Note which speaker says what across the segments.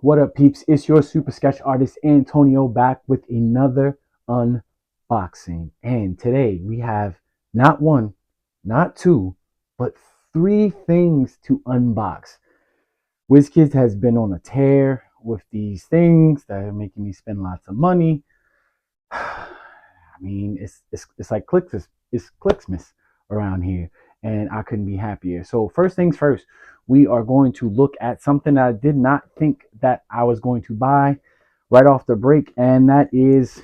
Speaker 1: What up, peeps? It's your super sketch artist Antonio back with another unboxing. And today we have not one, not two, but three things to unbox. WizKids has been on a tear with these things that are making me spend lots of money. I mean, it's like it's Clicksmas around here, and I couldn't be happier. So first things first, we are going to look at something that I did not think that I was going to buy right off the break, and that is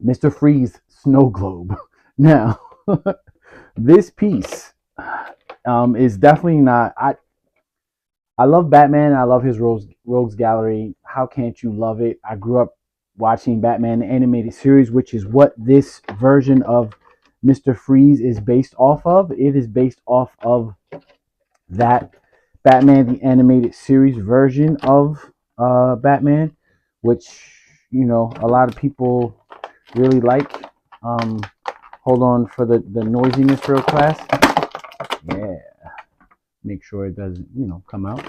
Speaker 1: Mr. Freeze Snow Globe. Now, this piece is definitely not. I love Batman. I love his Rogues Gallery. How can't you love it? I grew up watching Batman the animated series, which is what this version of Mr. Freeze is based off of. It is based off of that Batman the animated series version of Batman, which a lot of people really like. Um, Hold on for the noisiness real fast. Yeah, make sure it doesn't come out.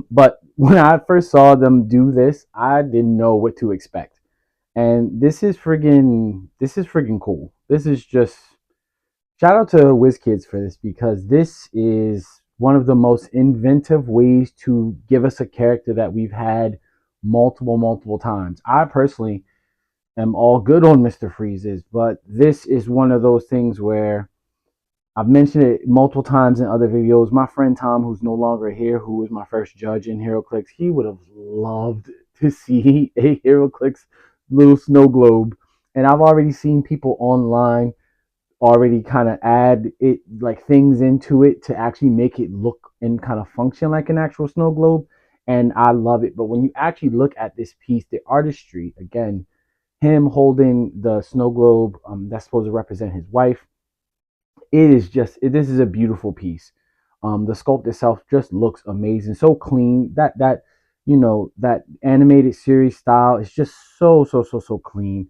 Speaker 1: But when I first saw them do this, I didn't know what to expect. And this is friggin' cool. This is just shout out to WizKids for this because this is one of the most inventive ways to give us a character that we've had multiple times. I personally am all good on Mr. Freezes, but this is one of those things where I've mentioned it multiple times in other videos. My friend Tom, who's no longer here, who was my first judge in Heroclix, he would have loved to see a Heroclix little snow globe. And I've already seen people online already kind of add it like things into it to actually make it look and kind of function like an actual snow globe. And I love it. But when you actually look at this piece, the artistry, again, him holding the snow globe that's supposed to represent his wife, this is a beautiful piece. The sculpt itself just looks amazing, so clean. That animated series style is just so clean.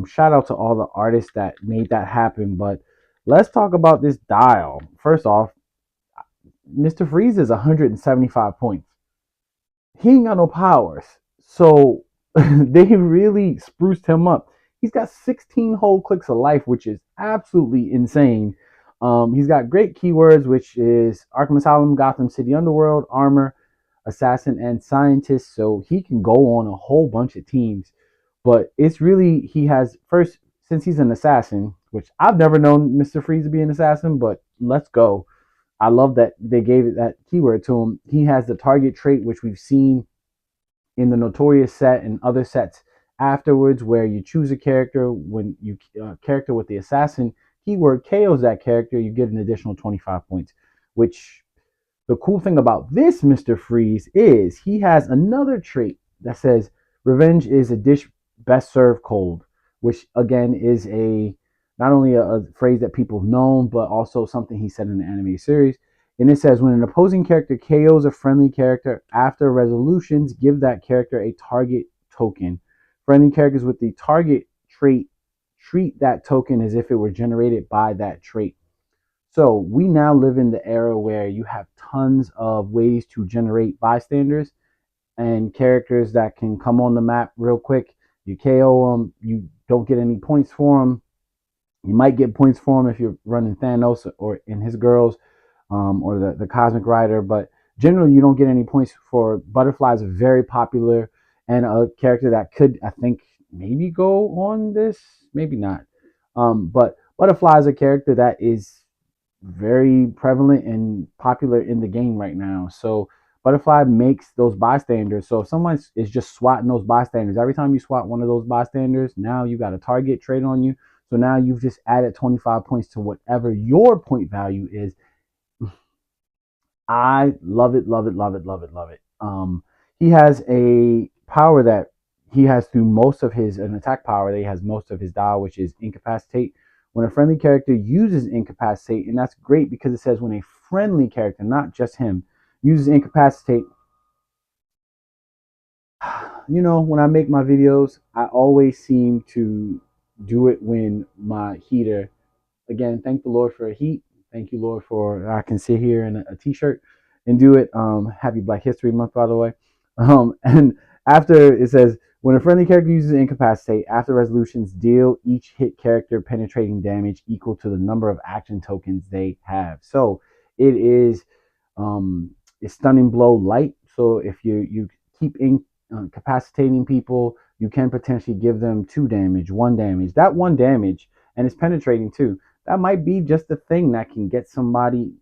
Speaker 1: Shout out to all the artists that made that happen. But let's talk about this dial. First off, Mr. Freeze is 175 points. He ain't got no powers, so they really spruced him up. He's got 16 whole clicks of life, which is absolutely insane. He's got great keywords, which is Arkham Asylum, Gotham City Underworld, Armor, Assassin, and Scientist. So he can go on a whole bunch of teams. But it's really, he has, first, since he's an assassin, which I've never known Mr. Freeze to be an assassin, but let's go. I love that they gave it that keyword to him. He has the target trait, which we've seen in the Notorious set and other sets afterwards, where you choose a character. When you character with the assassin keyword KOs that character, you get an additional 25 points. Which the cool thing about this Mr. Freeze is he has another trait that says revenge is a dish best served cold, which again is a not only a phrase that people have known, but also something he said in the anime series. And it says when an opposing character KOs a friendly character after resolutions, give that character a target token. Friendly characters with the target trait treat that token as if it were generated by that trait. So we now live in the era where you have tons of ways to generate bystanders and characters that can come on the map real quick. You KO them, you don't get any points for them. You might get points for them if you're running Thanos or in his girls, or the Cosmic Rider, but generally you don't get any points for Butterflies. Are very popular and a character that could, I think, maybe go on this, maybe not. But Butterfly is a character that is very prevalent and popular in the game right now. So Butterfly makes those bystanders. So if someone is just swatting those bystanders, every time you swat one of those bystanders, now you got a target trait on you. So now you've just added 25 points to whatever your point value is. I love it, love it, love it, love it, love it. He has a power that he has through most of his an attack power that he has most of his dial, which is incapacitate. When a friendly character uses incapacitate, and that's great because it says when a friendly character, not just him, uses incapacitate. When I make my videos, I always seem to do it when my heater. Again, thank the Lord for heat. Thank you, Lord, for I can sit here in a t-shirt. and do it. Happy Black History Month, by the way. And after it says, when a friendly character uses Incapacitate, after resolutions, deal each hit character penetrating damage equal to the number of action tokens they have. So it is a stunning blow light. So if you keep incapacitating people, you can potentially give them 2 damage, 1 damage. That 1 damage, and it's penetrating too. That might be just the thing that can get somebody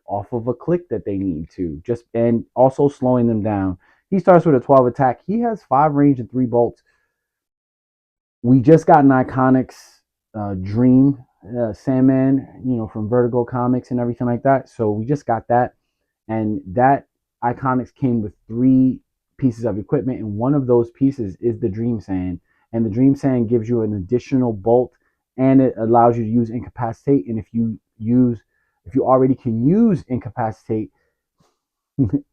Speaker 1: off of a click that they need to. Just and also slowing them down. He starts with a 12 attack. He has 5 range and 3 bolts. We just got an Iconix Dream Sandman, from Vertigo Comics and everything like that. So we just got that, and that Iconix came with 3 pieces of equipment, and one of those pieces is the Dream Sand, and the Dream Sand gives you an additional bolt, and it allows you to use Incapacitate. And if you already can use Incapacitate,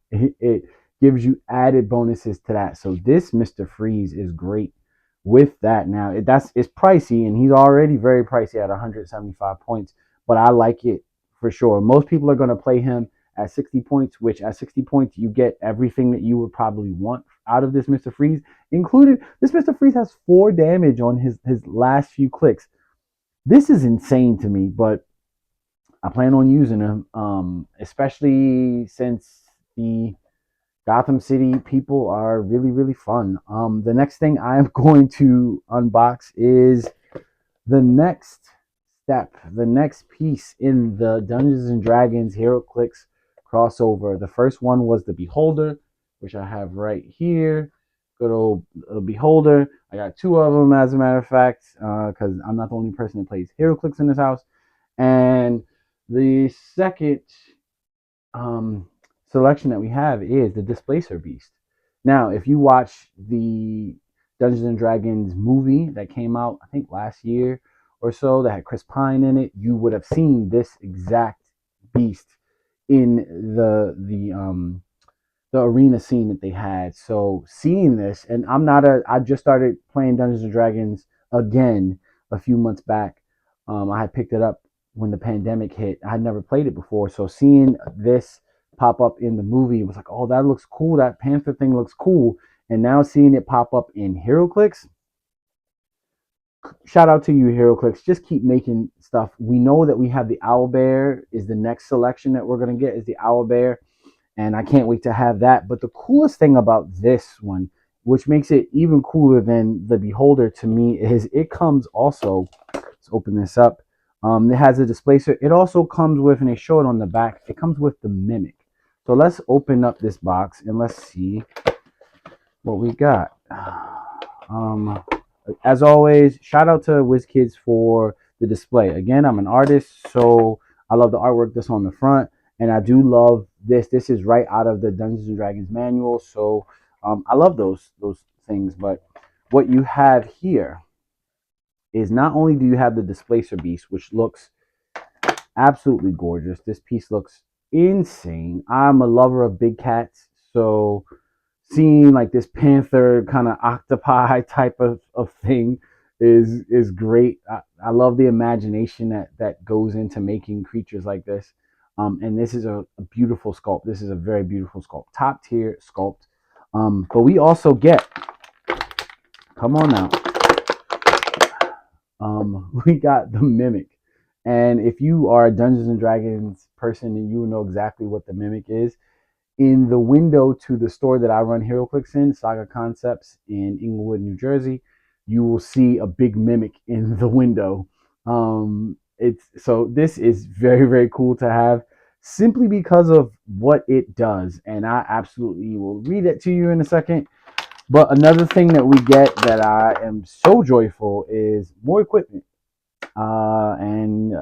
Speaker 1: it gives you added bonuses to that. So this Mr. Freeze is great with that. Now it's pricey, and he's already very pricey at 175 points, but I like it for sure. Most people are going to play him at 60 points, which at 60 points you get everything that you would probably want out of this Mr. Freeze, included this Mr. Freeze has 4 damage on his last few clicks. This is insane to me, but I plan on using him, especially since the Gotham City people are really, really fun. The next thing I am going to unbox is the next step, the next piece in the Dungeons and Dragons Heroclix crossover. The first one was the Beholder, which I have right here. Good old Beholder. I got 2 of them, as a matter of fact, because I'm not the only person that plays Heroclix in this house. And the second selection that we have is the Displacer Beast. Now, if you watch the Dungeons and Dragons movie that came out, I think last year or so, that had Chris Pine in it, you would have seen this exact beast in the arena scene that they had. So seeing this, and I just started playing Dungeons and Dragons again a few months back. I had picked it up when the pandemic hit. I had never played it before, so seeing this pop up in the movie was like, oh, that looks cool. That Panther thing looks cool. And now seeing it pop up in Heroclix, shout out to you, Heroclix. Just keep making stuff. We know that we have the Owlbear is the next selection that we're gonna get is the Owlbear, and I can't wait to have that. But the coolest thing about this one, which makes it even cooler than the Beholder to me, is it comes also. Let's open this up. It has a displacer. It also comes with, and they show it on the back, it comes with the Mimic. So let's open up this box and let's see what we got. As always, shout out to WizKids for the display. Again, I'm an artist, so I love the artwork that's on the front, and I do love this. This is right out of the Dungeons and Dragons manual, so I love those things. But what you have here is not only do you have the Displacer Beast, which looks absolutely gorgeous. This piece looks insane. I'm a lover of big cats, so seeing like this panther kind of octopi type of thing is great. I love the imagination that goes into making creatures like this. And this is a beautiful sculpt. This is a very beautiful sculpt, top tier sculpt. But we also get, come on now, we got the Mimic. And if you are a Dungeons and Dragons person, and you will know exactly what the Mimic is, in the window to the store that I run Heroclix in, Saga Concepts in Inglewood, New Jersey, you will see a big Mimic in the window. This is very, very cool to have, simply because of what it does, and I absolutely will read it to you in a second. But another thing that we get that I am so joyful is more equipment. And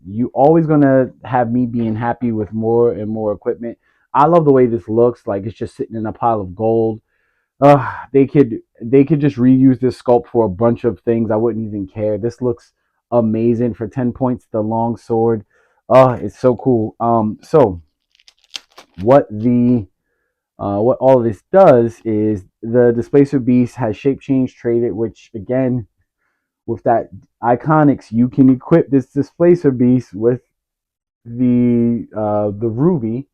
Speaker 1: you always gonna have me being happy with more and more equipment. I love the way this looks. Like it's just sitting in a pile of gold. They could just reuse this sculpt for a bunch of things. I wouldn't even care. This looks amazing for 10 points. The long sword. It's so cool. So what all of this does is the Displacer Beast has shape change traded, which again, with that Iconix, you can equip this Displacer Beast with the Ruby,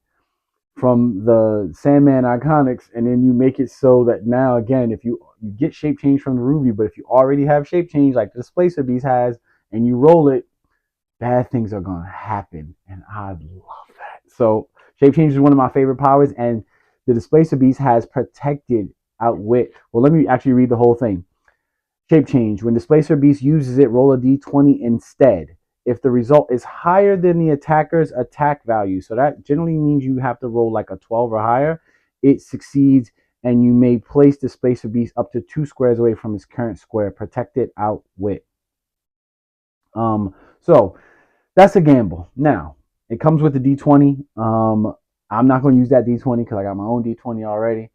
Speaker 1: from the Sandman Iconix, and then you make it so that now again, if you get shape change from the Ruby, but if you already have shape change like the Displacer Beast has, and you roll it, bad things are gonna happen, and I love that. So shape change is one of my favorite powers, and the Displacer Beast has protected outwit. Well, let me actually read the whole thing. Shape change. When Displacer Beast uses it, roll a d20 instead. If the result is higher than the attacker's attack value, so that generally means you have to roll like a 12 or higher, it succeeds, and you may place Displacer Beast up to 2 squares away from its current square. Protected outwit. So that's a gamble. Now, it comes with the d20. I'm not going to use that d20 because I got my own d20 already.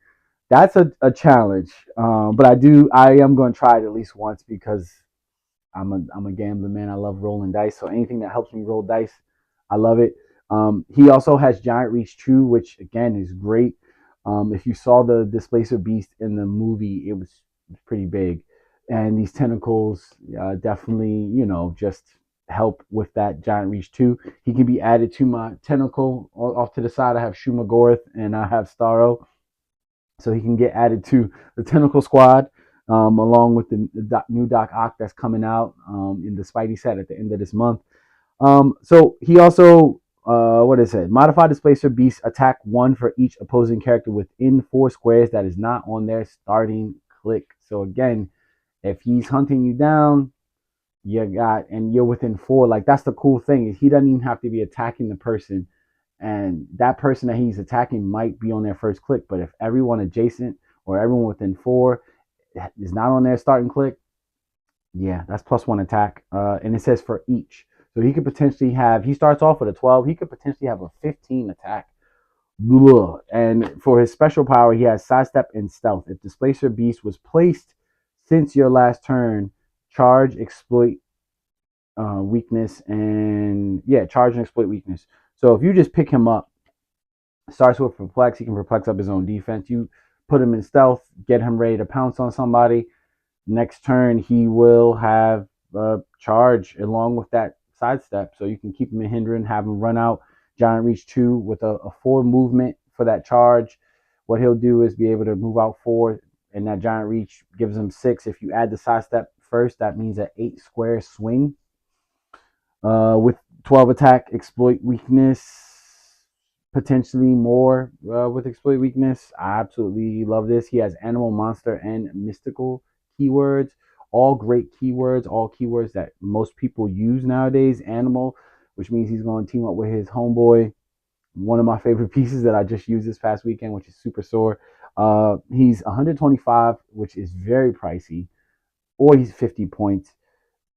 Speaker 1: That's a challenge. But I am going to try it at least once because I'm a gambling man. I love rolling dice. So anything that helps me roll dice, I love it. He also has Giant Reach 2, which again is great. If you saw the Displacer Beast in the movie, it was pretty big. And these tentacles definitely, just help with that Giant Reach 2. He can be added to my tentacle. Off to the side, I have Shumagorath and I have Starro. So he can get added to the Tentacle Squad, along with the new Doc Ock that's coming out in the Spidey set at the end of this month. So he also, what is it? Modify Displacer Beast attack 1 for each opposing character within 4 squares that is not on their starting click. So again, if he's hunting you down, and you're within 4. Like that's the cool thing is he doesn't even have to be attacking the person, and that person that he's attacking might be on their first click. But if everyone adjacent or everyone within 4 is not on their starting click, yeah, that's +1 attack. And it says for each. So he could potentially have, he starts off with a 12, he could potentially have a 15 attack. And for his special power, he has sidestep and stealth. If Displacer Beast was placed since your last turn, charge, exploit weakness, and yeah, charge and exploit weakness. So if you just pick him up, starts with perplex, he can perplex up his own defense. You put him in stealth, get him ready to pounce on somebody. Next turn, he will have charge along with that sidestep, so you can keep him in hindering, have him run out Giant Reach 2 with a 4 movement for that charge. What he'll do is be able to move out 4, and that Giant Reach gives him 6. If you add the sidestep first, that means an 8-square swing. With 12 attack, exploit weakness, potentially more with exploit weakness. I absolutely love this. He has animal, monster, and mystical keywords. All great keywords, all keywords that most people use nowadays. Animal, which means he's going to team up with his homeboy. One of my favorite pieces that I just used this past weekend, which is Super Sore. He's 125, which is very pricey, or he's 50 points.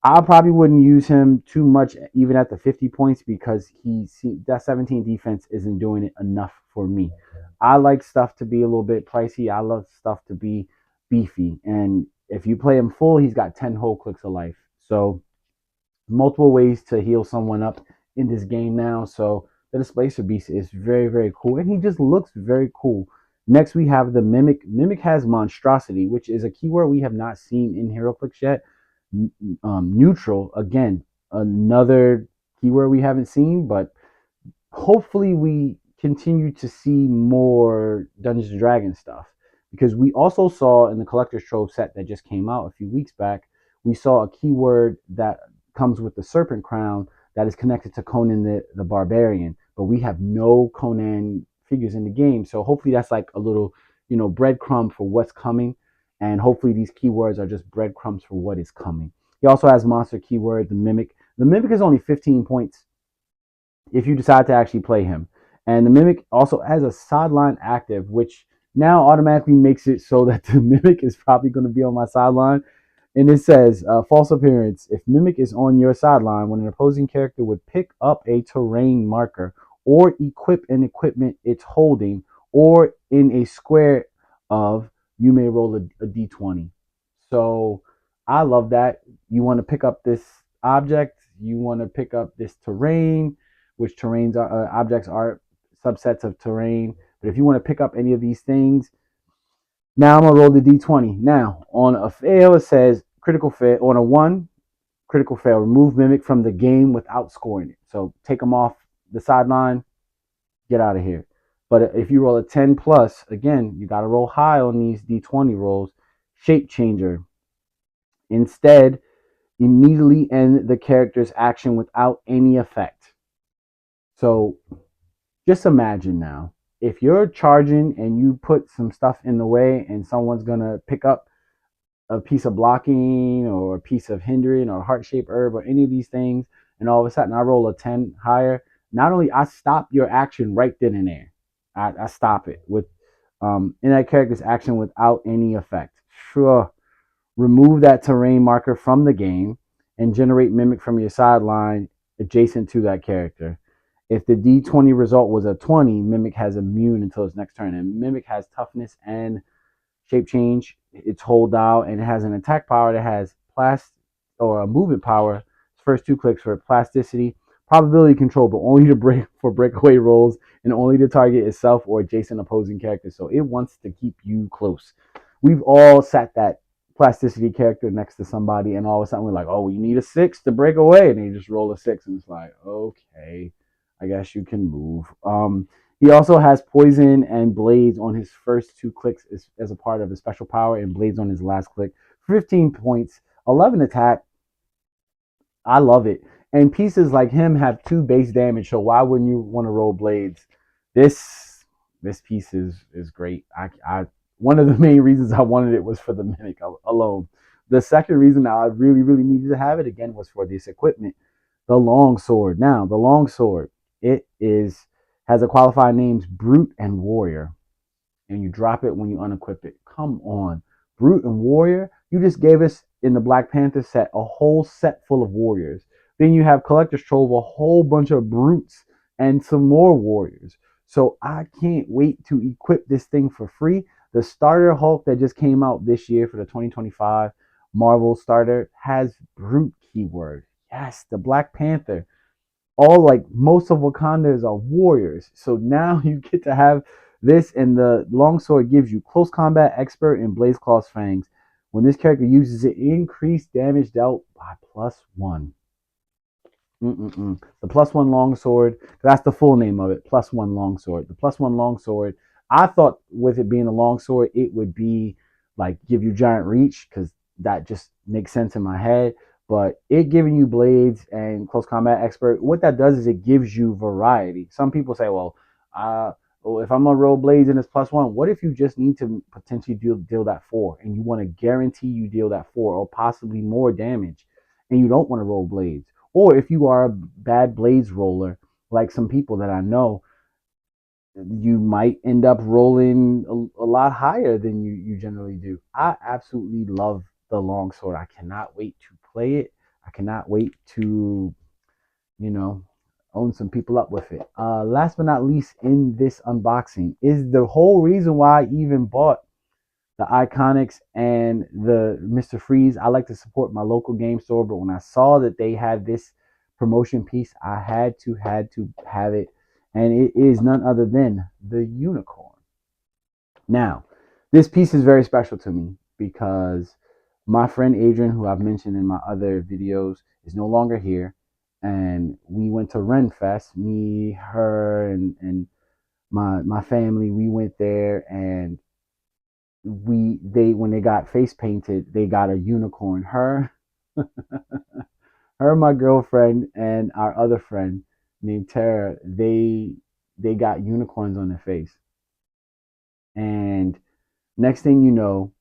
Speaker 1: I probably wouldn't use him too much, even at the 50 points, because that 17 defense isn't doing it enough for me. I like stuff to be a little bit pricey. I love stuff to be beefy. And if you play him full, he's got 10 whole clicks of life. So multiple ways to heal someone up in this game now. So the Displacer Beast is very, very cool. And he just looks very cool. Next, we have the Mimic. Mimic has Monstrosity, which is a keyword we have not seen in Heroclix yet. Neutral, again, another keyword we haven't seen, but hopefully we continue to see more Dungeons and Dragons stuff, because we also saw in the Collector's Trove set that just came out a few weeks back, we saw a keyword that comes with the Serpent Crown that is connected to Conan the Barbarian, but we have no Conan figures in the game. So hopefully that's like a little, breadcrumb for what's coming, and hopefully these keywords are just breadcrumbs for what is coming. He also has monster keyword, the Mimic. The Mimic is only 15 points if you decide to actually play him. And the Mimic also has a sideline active, which now automatically makes it so that the Mimic is probably going to be on my sideline. And it says, false appearance. If Mimic is on your sideline, when an opposing character would pick up a terrain marker or equip an equipment it's holding, or in a square of, you may roll a d20. So I love that. You want to pick up this object, you want to pick up this terrain, which terrains are objects are subsets of terrain. But if you want to pick up any of these things, now I'm gonna roll the d20. Now on a fail, it says critical fail. On a 1, critical fail. Remove Mimic from the game without scoring it. So take them off the sideline, get out of here. But if you roll a 10 plus, again, you got to roll high on these D20 rolls. Shape changer. Instead, immediately end the character's action without any effect. So just imagine now, if you're charging and you put some stuff in the way and someone's going to pick up a piece of blocking or a piece of hindering or heart-shaped herb or any of these things, and all of a sudden I roll a 10 higher, not only I stop your action right then and there, I stop it with in that character's action without any effect. Sure, remove that terrain marker from the game and generate mimic from your sideline adjacent to that character. If the D20 result was a 20, mimic has immune until its next turn, and mimic has toughness and shape change. It's hold out, and it has an attack power that has or a movement power. First two clicks for plasticity, probability control, but only to breakaway rolls, and only to target itself or adjacent opposing characters. So it wants to keep you close. We've all sat that plasticity character next to somebody, and all of a sudden we're like, "Oh, you need a 6 to break away," and they just roll a 6, and it's like, "Okay, I guess you can move." He also has poison and blades on his first two clicks as a part of his special power, and blades on his last click. 15 points, 11 attack. I love it. And pieces like him have 2 base damage, so why wouldn't you want to roll blades? This piece is great. I one of the main reasons I wanted it was for the mimic alone. The second reason I really needed to have it again was for this equipment, the long sword. Now the long sword, it is has a qualified names Brute and Warrior, and you drop it when you unequip it. Come on, Brute and Warrior. You just gave us in the Black Panther set a whole set full of warriors. Then you have Collector's Trove, a whole bunch of brutes and some more warriors. So I can't wait to equip this thing for free. The starter Hulk that just came out this year for the 2025 Marvel starter has brute keyword. Yes, the Black Panther, all like most of Wakanda's are warriors. So now you get to have this, and the longsword gives you close combat expert and blaze claw's fangs. When this character uses it, increased damage dealt by +1. The +1 longsword, that's the full name of it, +1 longsword. The +1 longsword, I thought with it being a longsword, it would be like give you giant reach, because that just makes sense in my head. But it giving you blades and close combat expert, what that does is it gives you variety. Some people say, well, if I'm gonna roll blades and it's +1, what if you just need to potentially deal that 4, and you want to guarantee you deal that 4 or possibly more damage, and you don't want to roll blades? Or if you are a bad blades roller, like some people that I know, you might end up rolling a lot higher than you generally do. I absolutely love the longsword. I cannot wait to play it. I cannot wait to, you know, own some people up with it. Last but not least, in this unboxing is the whole reason why I even bought the Iconix and the Mr. Freeze. I like to support my local game store, but when I saw that they had this promotion piece, I had to have it, and it is none other than the unicorn. Now, this piece is very special to me because my friend Adrian, who I've mentioned in my other videos, is no longer here, and we went to Renfest. Me, her, and my family. We went there, and when they got face painted, they got a unicorn. Her, my girlfriend, and our other friend named Tara, they got unicorns on their face. And next thing you know,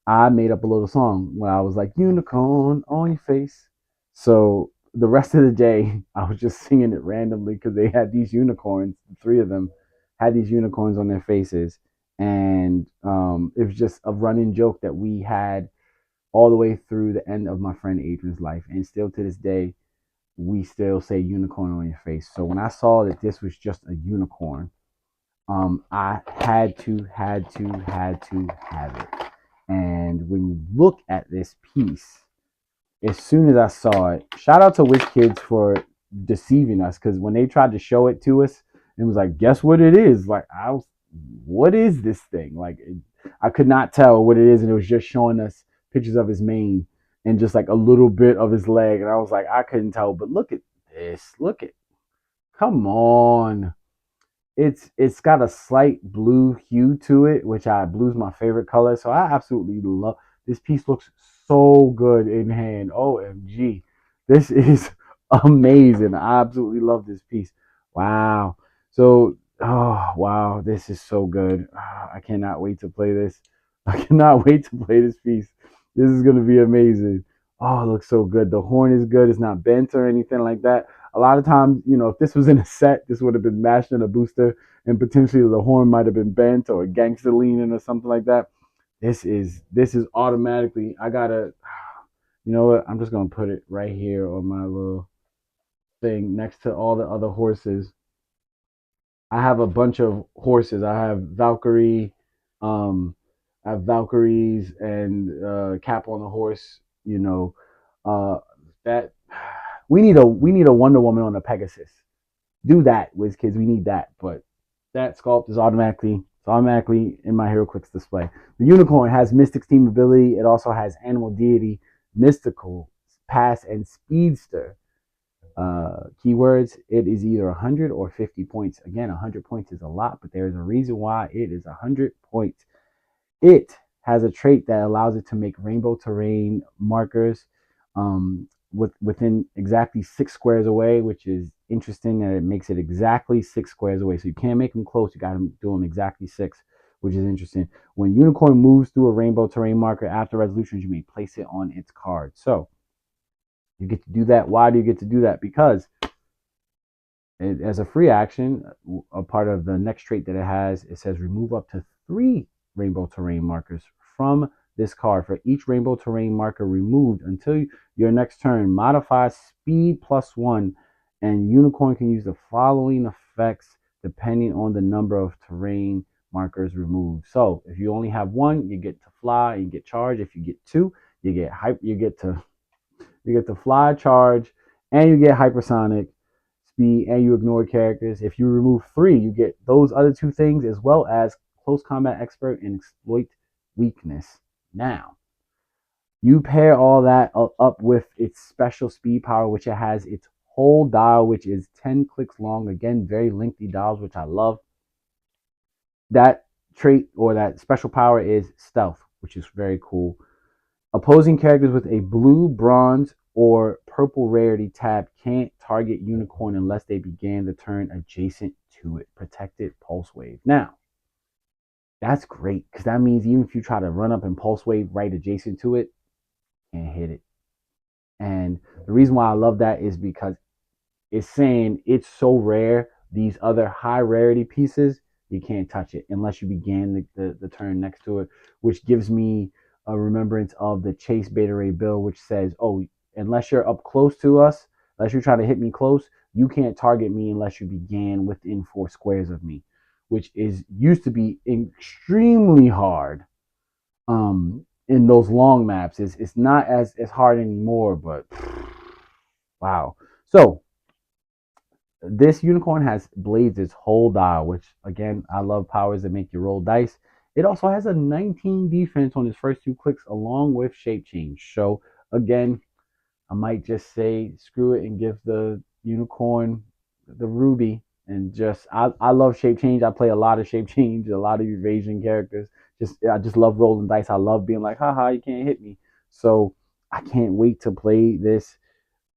Speaker 1: I made up a little song where I was like, unicorn on your face. So the rest of the day, I was just singing it randomly because they had these unicorns, 3 of them had these unicorns on their faces. And it was just a running joke that we had all the way through the end of my friend Adrian's life. And still to this day, we still say unicorn on your face. So when I saw that this was just a unicorn, I had to have it. And when you look at this piece, as soon as I saw it, shout out to WizKids for deceiving us, because when they tried to show it to us, it was like, guess what it is? Like, what is this thing? Like, I could not tell what it is, and it was just showing us pictures of his mane and just like a little bit of his leg, and I was like, I couldn't tell. But look at this. Come on. it's got a slight blue hue to it, which blue's my favorite color. So I absolutely love this piece. Looks so good in hand. OMG, this is amazing. I absolutely love this piece. Wow. So oh wow, this is so good. I cannot wait to play this. I cannot wait to play this piece. This is gonna be amazing. Oh, it looks so good. The horn is good. It's not bent or anything like that. A lot of times, if this was in a set, this would have been mashed in a booster, and potentially the horn might have been bent or gangster leaning or something like that. This is automatically. I gotta. You know what? I'm just gonna put it right here on my little thing next to all the other horses. I have a bunch of horses. I have Valkyrie, um, I have Valkyries and Cap on the horse. Uh, that we need a Wonder Woman on a Pegasus. Do that, Wiz Kids. We need that. But that sculpt is automatically in my Heroclix display. The unicorn has Mystic Team ability. It also has Animal Deity, Mystical, Pass, and Speedster. Keywords, it is either 100 or 50 points. Again, 100 points is a lot, but there is a reason why it is 100 points. It has a trait that allows it to make rainbow terrain markers within exactly 6 squares away, which is interesting that it makes it exactly 6 squares away. So you can't make them close, you got to do them exactly 6, which is interesting. When Unicorn moves through a rainbow terrain marker after resolutions, you may place it on its card. So you get to do that. Why do you get to do that? Because as a free action, a part of the next trait that it has, it says remove up to 3 rainbow terrain markers from this card. For each rainbow terrain marker removed until your next turn, modify speed +1, and Unicorn can use the following effects depending on the number of terrain markers removed. So if you only have 1, you get to fly and get charge. If you get 2, you get hype. You get to fly, charge, and you get hypersonic speed, and you ignore characters. If you remove 3, you get those other 2 things as well as close combat expert and exploit weakness. Now, you pair all that up with its special speed power, which it has its whole dial, which is 10 clicks long. Again, very lengthy dials, which I love. That trait or that special power is stealth, which is very cool. Opposing characters with a blue, bronze, or purple rarity tab can't target Unicorn unless they began the turn adjacent to it. Protected Pulse Wave. Now, that's great because that means even if you try to run up and Pulse Wave right adjacent to it, can't hit it. And the reason why I love that is because it's saying it's so rare. These other high rarity pieces, you can't touch it unless you began the turn next to it, which gives me a remembrance of the Chase Beta Ray Bill, which says, oh, unless you're up close to us, unless you're trying to hit me close, you can't target me unless you began within 4 squares of me, which is used to be extremely hard in those long maps. It's not as hard anymore, but wow. So this unicorn has blades its whole dial, which again, I love powers that make you roll dice. It also has a 19 defense on its first 2 clicks along with shape change. So again, I might just say screw it and give the unicorn the ruby and just I love shape change. I play a lot of shape change, a lot of evasion characters. I just love rolling dice. I love being like, haha, you can't hit me. So I can't wait to play this.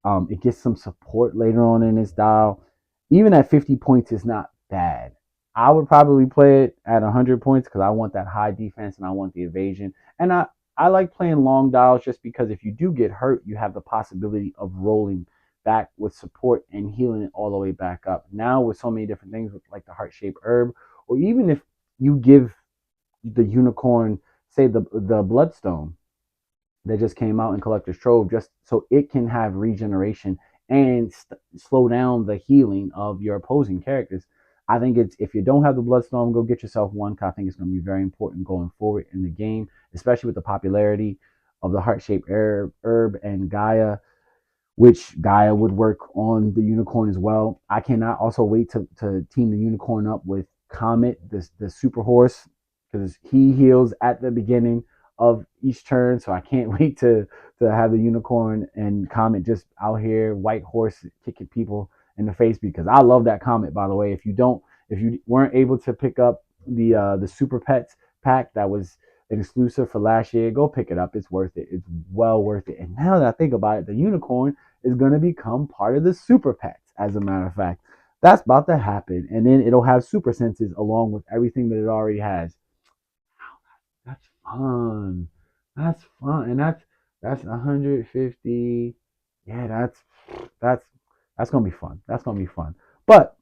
Speaker 1: It gets some support later on in its dial. Even at 50 points, it's not bad. I would probably play it at 100 points because I want that high defense and I want the evasion. And I like playing long dials just because if you do get hurt, you have the possibility of rolling back with support and healing it all the way back up. Now, with so many different things, with like the heart shaped herb, or even if you give the unicorn, say, the bloodstone that just came out in Collector's Trove, just so it can have regeneration and slow down the healing of your opposing characters. I think it's if you don't have the Bloodstone, go get yourself one. Cause I think it's going to be very important going forward in the game, especially with the popularity of the heart-shaped herb and Gaia, which Gaia would work on the unicorn as well. I cannot also wait to team the unicorn up with Comet, the super horse, because he heals at the beginning of each turn. So I can't wait to have the unicorn and Comet just out here, white horse kicking people in the face because I love that Comet, by the way. If you don't, If you weren't able to pick up the Super Pets pack that was an exclusive for last year, go pick it up. It's worth it. It's well worth it. And now that I think about it, the unicorn is going to become part of the Super Pets. As a matter of fact, that's about to happen, and then it'll have super senses along with everything that it already has. That's fun. That's fun, and that's 150. Yeah, that's that's gonna be fun. That's gonna be fun. But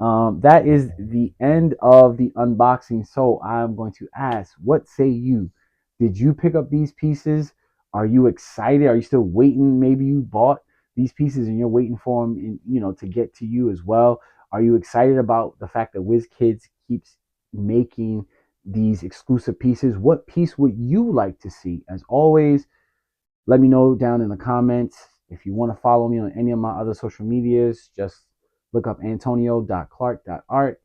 Speaker 1: that is the end of the unboxing. So I'm going to ask, what say you? Did you pick up these pieces? Are you excited? Are you still waiting? Maybe you bought these pieces and you're waiting for them, to get to you as well. Are you excited about the fact that WizKids keeps making these exclusive pieces? What piece would you like to see? As always, let me know down in the comments. If you want to follow me on any of my other social medias, just look up antonio.clark.art.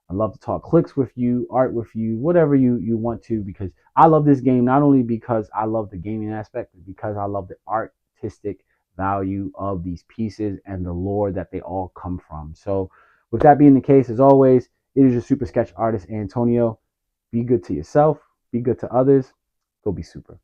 Speaker 1: I love to talk clicks with you, art with you, whatever you want to, because I love this game not only because I love the gaming aspect, but because I love the artistic value of these pieces and the lore that they all come from. So, with that being the case, as always, it is your super sketch artist, Antonio. Be good to yourself, be good to others, go be super.